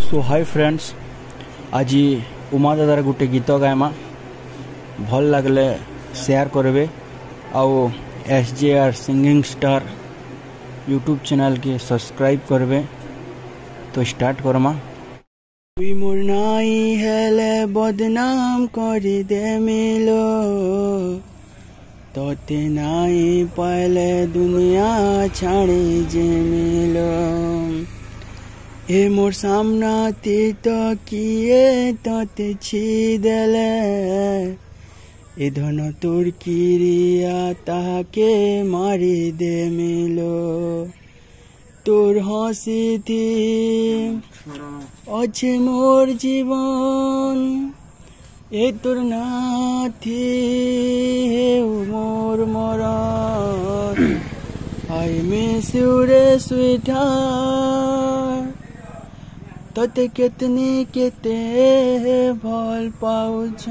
सो hi friends, आज उमा दादार गोटे गीत गायमा भल लगले शेयर करबे आउ SJR singing star YouTube channel के सब्सक्राइब करबे। तो स्टार्ट करमा। तुई मोर नाई हेले बदनाम करी दे मिलो, तोते नाई पाले दुनिया छाड़ी जे मिलो। ए मोर सामना ती तो किए तोते छी देले, ए धन तोर किरिया ताके मारी दे मिलो। तोर हसी थी अच्छे मोर जीवन, ए तोर नाथी हे मोर मरण। आई मिस यू रे स्वीटहार्ट, तोते कितनी केते भल पाउछ।